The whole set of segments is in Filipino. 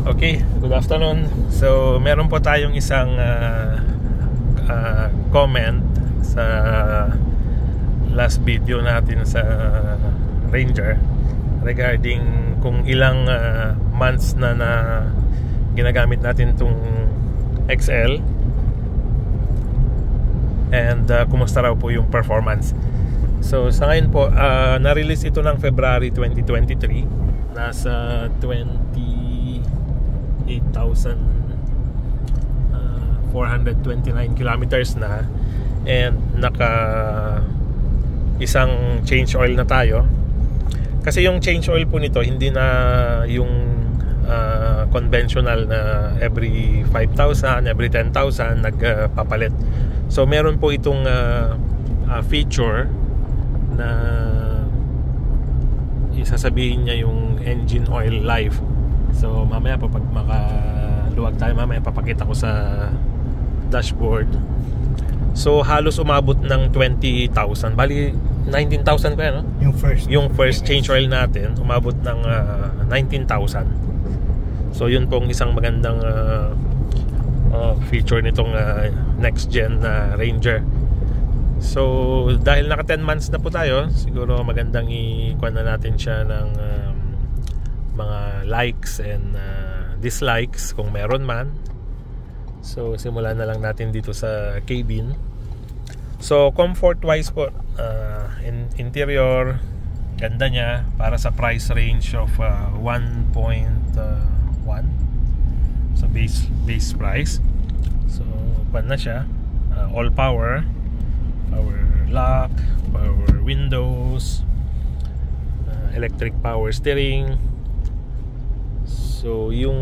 Okay, good afternoon. So, meron po tayong isang comment sa last video natin sa Ranger regarding kung ilang months na ginagamit natin itong XL and kumusta raw po yung performance. So, sa ngayon po, na-release ito ng February 2023. Nasa 28,429 kilometers na, and naka isang change oil na tayo. Kasi yung change oil po nito hindi na yung conventional na every 5,000, every 10,000 nagpapalit. So meron po itong feature na isasabihin niya yung engine oil life. So mamaya po pag makaluwag tayo, mamaya papakita ko sa dashboard. So halos umabot ng 20,000. Bali 19,000 pa yan, no? Yung first change oil natin umabot ng 19,000. So yun pong isang magandang feature nitong next gen Ranger. So dahil naka 10 months na po tayo, siguro magandang ikuha na natin siya ng mga likes and dislikes kung meron man. So simulan na lang natin dito sa cabin. So comfort wise po, interior ganda niya para sa price range of 1.1 sa base price. So pan na siya, all power lock, power windows, electric power steering. So yung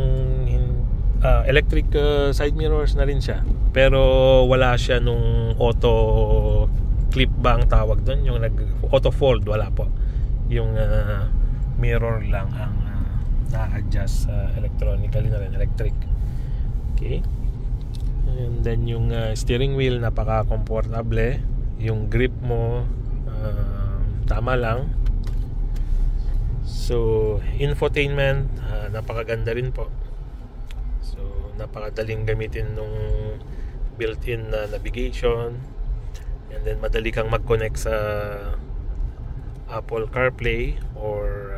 electric side mirrors na rin siya, pero wala siya nung auto clip ba ang tawag doon, yung auto fold, wala po. Yung mirror lang ang na-adjust electronically na rin, electric. Okay, and then yung steering wheel napaka-comfortable. Yung grip mo tama lang. So infotainment napakaganda rin po. So napakadaling gamitin nung built-in na navigation, and then madali kang mag-connect sa Apple CarPlay or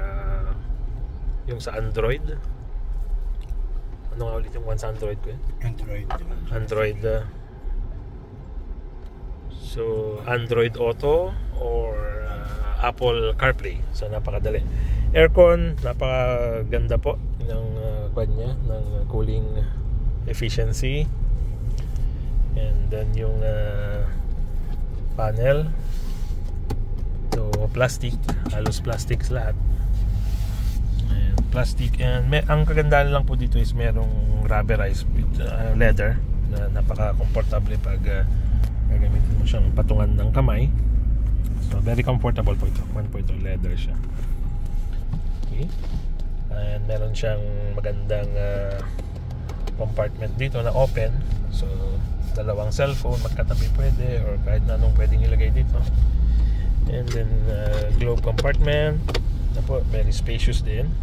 yung sa Android. Ano nga ulit yung one sa Android ko? Android. So Android Auto or Apple CarPlay. So napakadali. Aircon, napakaganda po ng kanya, ng cooling efficiency. And then yung panel, so plastic, halos plastics lahat. And plastic, and ang kagandahan lang po dito is merong rubberized leather na napaka-comfortable pag gagamitin mo siyang patungan ng kamay. So very comfortable po ito. 1.0 leather siya. Okay. And meron siyang magandang compartment dito na open. So dalawang cellphone magkatabi pwede, or kahit na anong pwedeng ilagay dito. And then glove compartment na po, very spacious din.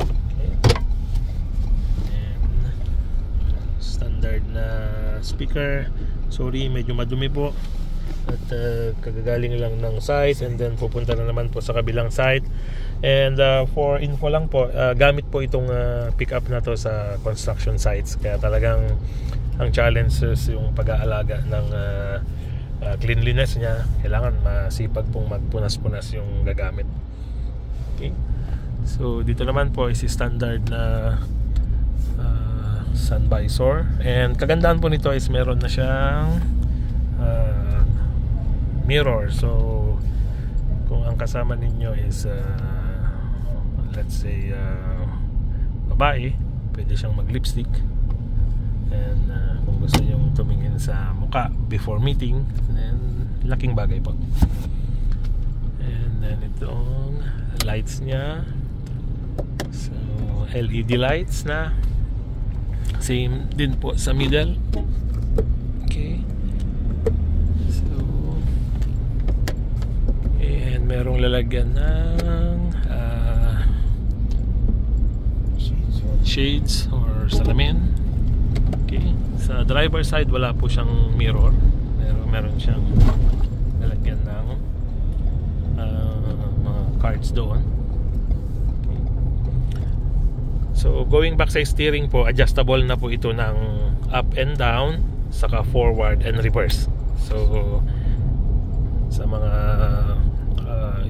Okay. And standard na speaker. Sorry, medyo madumi po at kagagaling lang ng site, and then pupunta na naman po sa kabilang site. And for info lang po, gamit po itong pick up na to sa construction sites, kaya talagang ang challenge is yung pag-aalaga ng cleanliness niya. Kailangan masipag pong magpunas-punas yung gagamit. Okay, so dito naman po is standard na sun visor, and kagandahan po nito is meron na siyang mirror. So kung ang kasama ninyo is let's say babae, pwede siyang mag lipstick, and kung gusto nyo tumingin sa muka before meeting, then laking bagay po. And then itong lights nya, so LED lights na, same din po sa middle. Okay, so and merong lalagyan ng shades or salamin. Okay. Sa driver side wala po siyang mirror, pero meron siyang lalagyan ng mga cards doon. Okay. So going back sa steering po, adjustable na po ito ng up and down, saka forward and reverse. So sa mga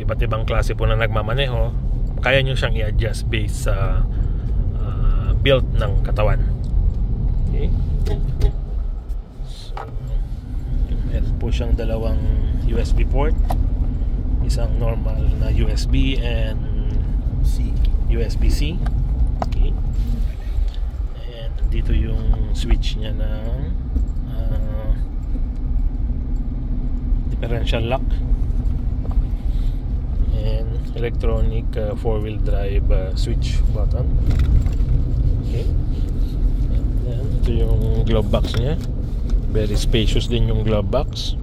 iba't ibang klase po na nagmamaneho, kaya nyo siyang i-adjust based sa build ng katawan. Okay. So meron po siyang dalawang USB port, isang normal na USB and USB-C. Okay. And dito yung switch niya ng differential lock and electronic 4-wheel drive switch button. Okay. And then ito yung glove box niya, very spacious din yung glove box.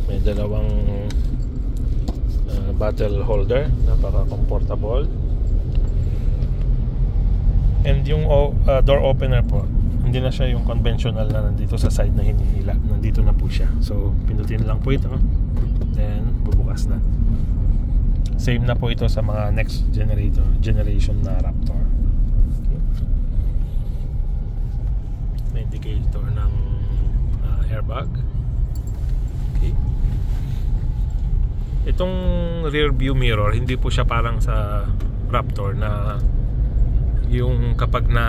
May dalawang bottle holder, napaka comfortable. And yung door opener po, hindi na siya yung conventional na nandito sa side na hinihila, nandito na po siya. So pinutin lang po ito, then bubukas na. Same na po ito sa mga next generation na Raptor. Okay. May indicator ng airbag. Okay. Itong rear view mirror, hindi po siya parang sa Raptor na yung kapag na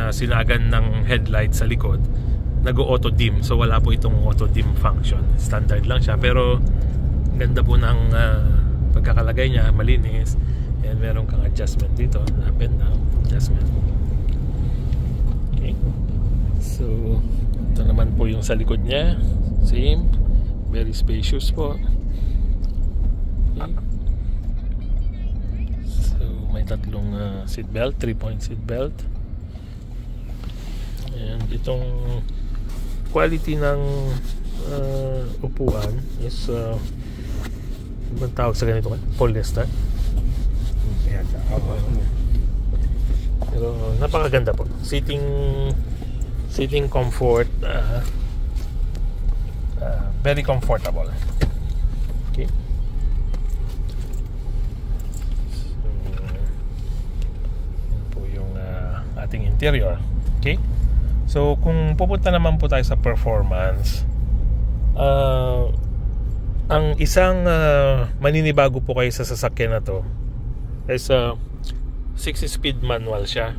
sinagan ng headlight sa likod, nag-auto dim. So wala po itong auto dim function. Standard lang siya, pero ganda po ng pagkakalagay niya, malinis. And meron kang adjustment dito, up and down adjustment. Okay. So ito naman po yung sa likod niya, same, very spacious po. Okay. So may tatlong seat belt, 3-point seat belt. And itong quality ng upuan is ibang tawag sa ganito, polyester. Pero napakaganda po. Sitting comfort, very comfortable. Okay. So yan po yung ating interior. Okay. So kung pupunta naman po tayo sa performance, ang isang maninibago po kayo sa sasakyan na to is 6-speed manual siya.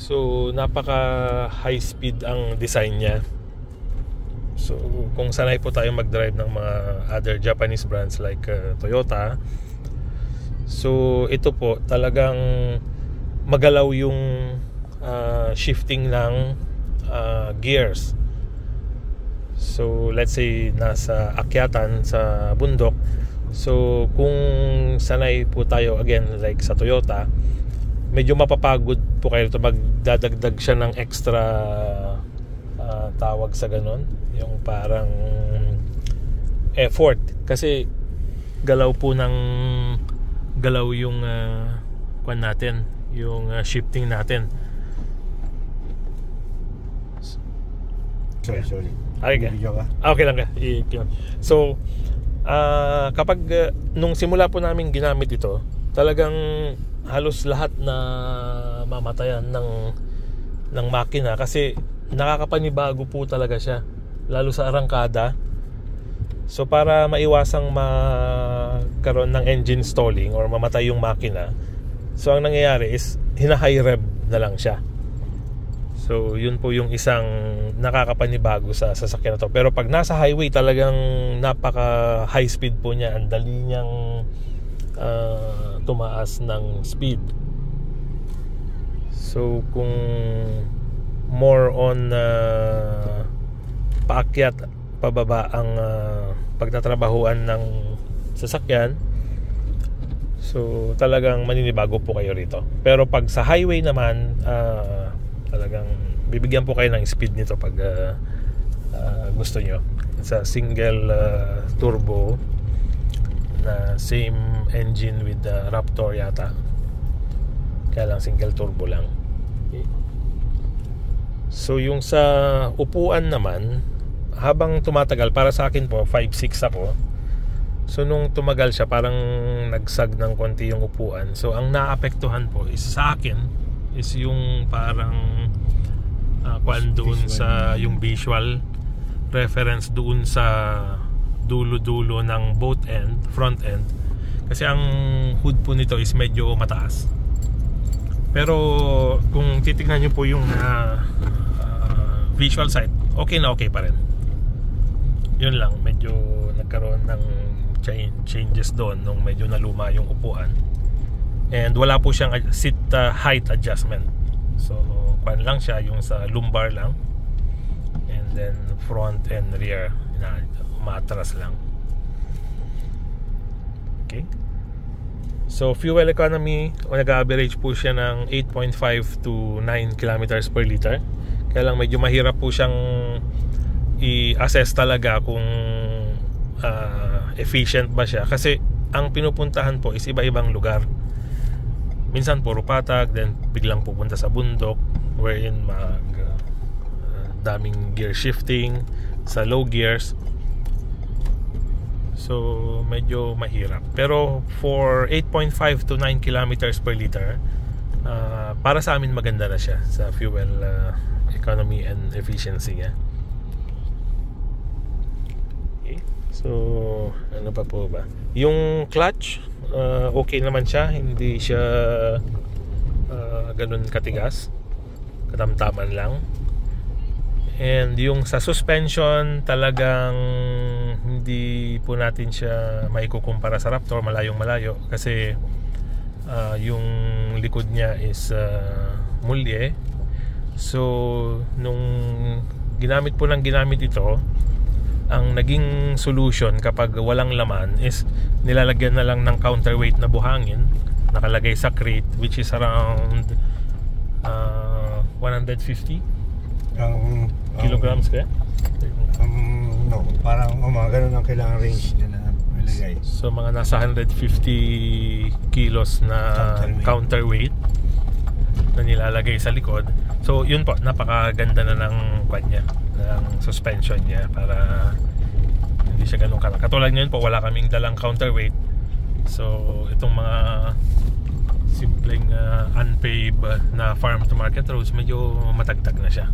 So napaka high speed ang design niya. So kung sanay po tayo mag-drive ng mga other Japanese brands like Toyota, so ito po talagang magalaw yung shifting ng gears. So let's say nasa akyatan sa bundok, so kung sanay po tayo again like sa Toyota, medyo mapapagod po kayo to, magdadagdag siya ng extra tawag sa ganon, yung parang effort, kasi galaw yung kwan natin, yung shifting natin. Sorry. Okay lang ka. So kapag nung simula po namin ginamit ito, talagang halos lahat na mamatayan ng makina, kasi nakakapanibago po talaga siya, lalo sa arangkada. So para maiwasang magkaroon ng engine stalling or mamatay yung makina, so ang nangyayari is hina-high rev na lang siya. So yun po yung isang nakakapanibago sa sasakyan na to. Pero pag nasa highway, talagang napaka high speed po niya. Ang dali niyang tumaas ng speed. So kung more on paakyat pababa ang pagtatrabahuan ng sasakyan, so talagang maninibago po kayo rito. Pero pag sa highway naman, talagang bibigyan po kayo ng speed nito pag gusto nyo. It's a single turbo na same engine with the Raptor yata. kaya lang single turbo lang. Okay. So yung sa upuan naman, habang tumatagal, para sa akin po 5'6" ako. So nung tumagal siya, parang nagsag ng konti yung upuan. So ang naapektuhan po is sa akin is yung parang kuan doon sa yung visual reference doon sa dulo-dulo ng both end, front end. Kasi ang hood po nito is medyo mataas. Pero kung titignan nyo po yung visual side, okay na okay pa rin. Yun lang, medyo nagkaroon ng changes doon nung medyo naluma yung upuan. And wala po siyang seat height adjustment. So kuan lang siya, yung sa lumbar lang. And then front and rear umatras lang. Okay. So fuel economy, nag-average po siya ng 8.5 to 9 kilometers per liter. Kaya lang medyo mahirap po siyang i-assess talaga kung efficient ba siya, kasi ang pinupuntahan po is iba-ibang lugar. Minsan puro patag, then biglang pupunta sa bundok wherein daming gear shifting sa low gears. So medyo mahirap. Pero for 8.5 to 9 kilometers per liter, para sa amin maganda na siya sa fuel economy and efficiency niya. Okay. So ano pa po ba? Yung clutch, okay naman siya. Hindi siya ganun katigas, katamtaman lang. And yung sa suspension, talagang hindi po natin siya maikukumpara sa Raptor, malayong malayo, kasi yung likod niya is mulye. So nung ginamit ito, ang naging solution kapag walang laman is nilalagyan na lang ng counterweight na buhangin nakalagay sa crate, which is around 150 kilograms kaya? No, parang mga ganun ang kailangan range na ilagay. So mga nasa 150 kilos na counterweight na nilalagay sa likod. So yun po, napakaganda na ng kanya, ng suspension niya, para hindi siya ganun kalaki. Katulad ngayon po, wala kaming dalang counterweight. So itong mga simpleng unpaved na farm to market roads, medyo matagtag na siya.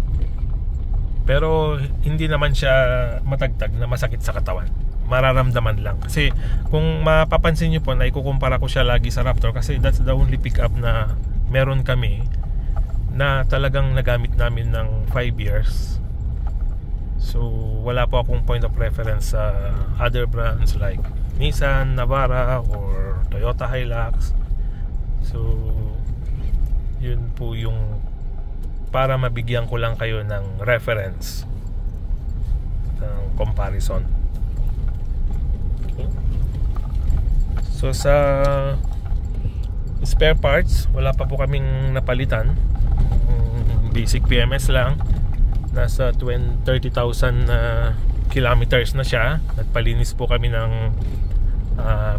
Pero hindi naman siya matagtag na masakit sa katawan. Mararamdaman lang. Kasi kung mapapansin nyo po, na ikukumpara ko siya lagi sa Raptor, kasi that's the only pickup na meron kami na talagang nagamit namin ng 5 years. So wala po akong point of reference sa other brands like Nissan Navara or Toyota Hilux. So yun po yung para mabigyan ko lang kayo ng reference, ng comparison. Okay. So sa spare parts, wala pa po kaming napalitan. Basic PMS lang. Nasa 30,000 kilometers na siya. Nagpalinis po kami ng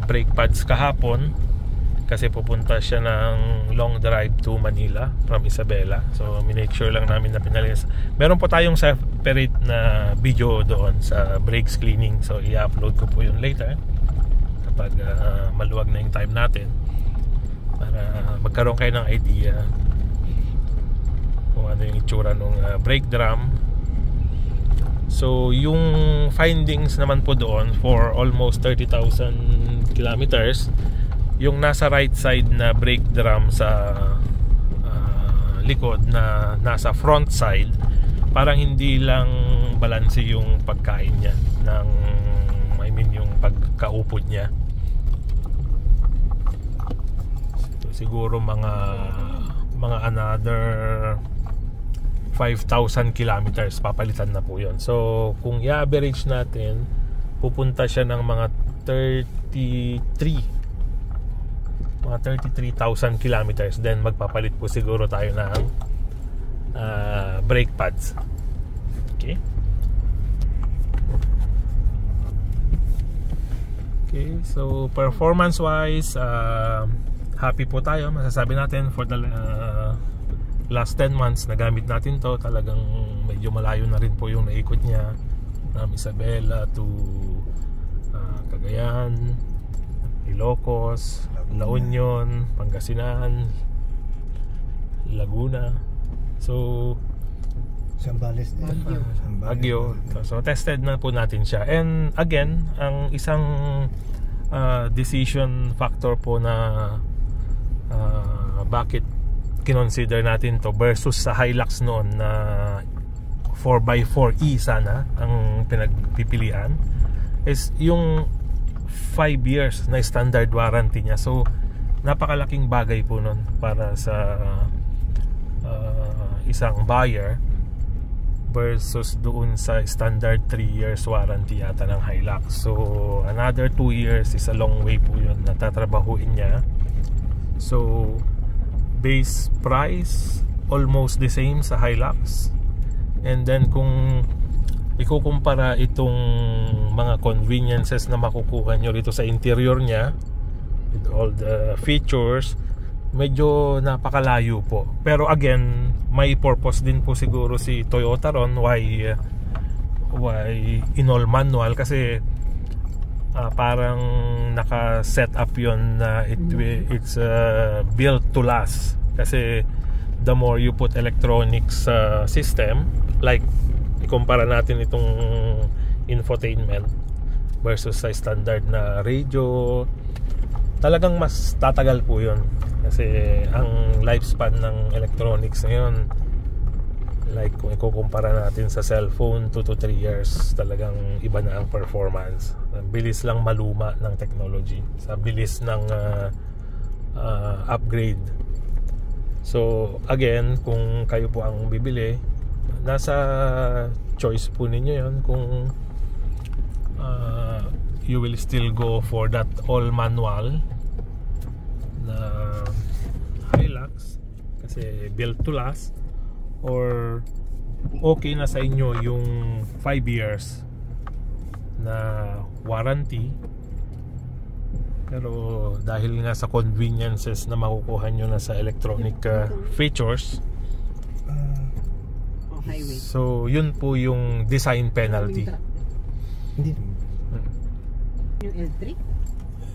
brake pads kahapon, kasi pupunta siya ng long drive to Manila from Isabela. So minake sure lang namin na pinalinis. Meron po tayong separate na video doon sa brakes cleaning. So i-upload ko po yun later kapag maluwag na yung time natin, para magkaroon kayo ng idea kung ano yung itsura ng brake drum. So yung findings naman po doon for almost 30,000 kilometers, yung nasa right side na brake drum sa likod na nasa front side, parang hindi lang balanse yung pagkain niya ng, I mean yung pagkaupod niya. So, siguro mga another 5,000 kilometers papalitan na po yun. So kung i-average natin, pupunta siya ng mga 33,000 kilometers. Then magpapalit po siguro tayo ng brake pads. Okay. Okay, so performance wise, happy po tayo. Masasabi natin for the last 10 months na gamit natin to, talagang medyo malayo na rin po yung naikot niya from Isabela to Cagayan, Ilocos, La Union, Pangasinan, Laguna, so Zambales din. Baguio. So tested na po natin siya. And again, ang isang decision factor po na bakit kinonsider natin to versus sa Hilux noon na 4x4E sana ang pinagpipilian is yung 5 years na standard warranty niya. So napakalaking bagay po nun para sa isang buyer versus doon sa standard 3 years warranty yata ng Hilux. So another 2 years is a long way po yun na tatrabahuin niya. So base price almost the same sa Hilux, and then kung ikukumpara itong mga conveniences na makukuha nyo rito sa interior niya with all the features, medyo napakalayo po. Pero again, may purpose din po siguro si Toyota ron why in all manual, kasi parang naka-set up yun na it's built to last. Kasi the more you put electronics system, like ikumpara natin itong infotainment versus sa standard na radio, talagang mas tatagal po yun. Kasi ang lifespan ng electronics ngayon, like kung ikukumpara natin sa cellphone, 2 to 3 years, talagang iba na ang performance. Ang bilis lang maluma ng technology, sa bilis ng upgrade. So again, kung kayo po ang bibili, nasa choice po ninyo yun kung you will still go for that all manual na Hilux kasi built to last, or okay na sa inyo yung 5 years na warranty, pero dahil nga sa conveniences na makukuha nyo na sa electronic features, so yun po yung design penalty. Hindi. Yung L3?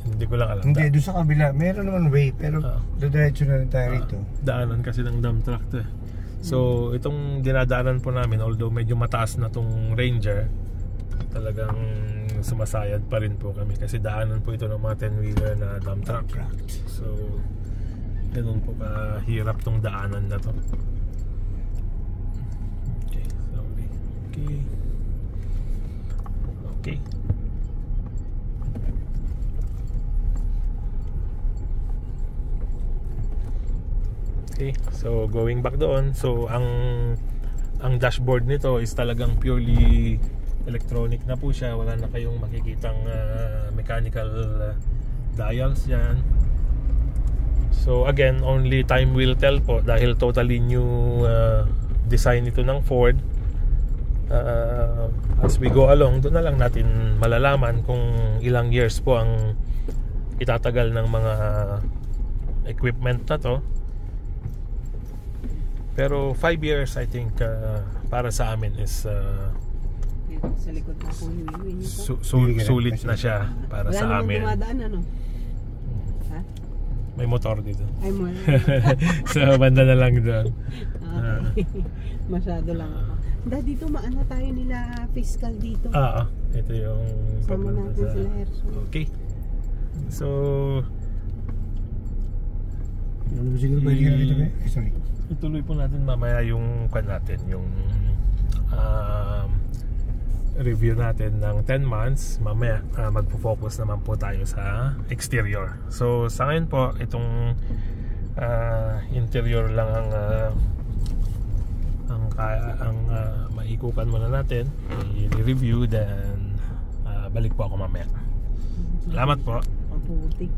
Hindi ko lang alam. Hindi, doon sa kabila meron naman way, pero diretso na rin tayo rito. Daanan kasi ng dump truck to eh. So itong dinadaanan po namin, although medyo mataas na tong Ranger, talagang sumasayad pa rin po kami kasi daanan po ito ng mga 10-wheeler na dump truck. So ganun po kahirap tong daanan na to. Okay, sorry. Okay. Okay, so going back doon, so ang dashboard nito is talagang purely electronic na po siya. Wala na kayong makikitang mechanical dials yan. So again, only time will tell po dahil totally new design ito ng Ford. As we go along, doon na lang natin malalaman kung ilang years po ang itatagal ng mga equipment na to. Pero 5 years I think para sa amin is sa likod na po nito. sulit na siya para sa amin. Wala naman dumadaan, ano? Ha? May motor dito. Ay mo. Sa banda na lang doon. Okay. Masyado lang ako. Dito maano tayo nila fiscal dito. Ito yung sama natin sila Erson. Okay. So siguro ba dito sorry. Ituloy po natin mamaya yung natin, yung review natin ng 10 months. Mamaya magpo-focus naman po tayo sa exterior. So sa ngayon po, itong interior lang ang maikupan muna natin, i-review, then balik po ako mamaya. Salamat po. Paputik.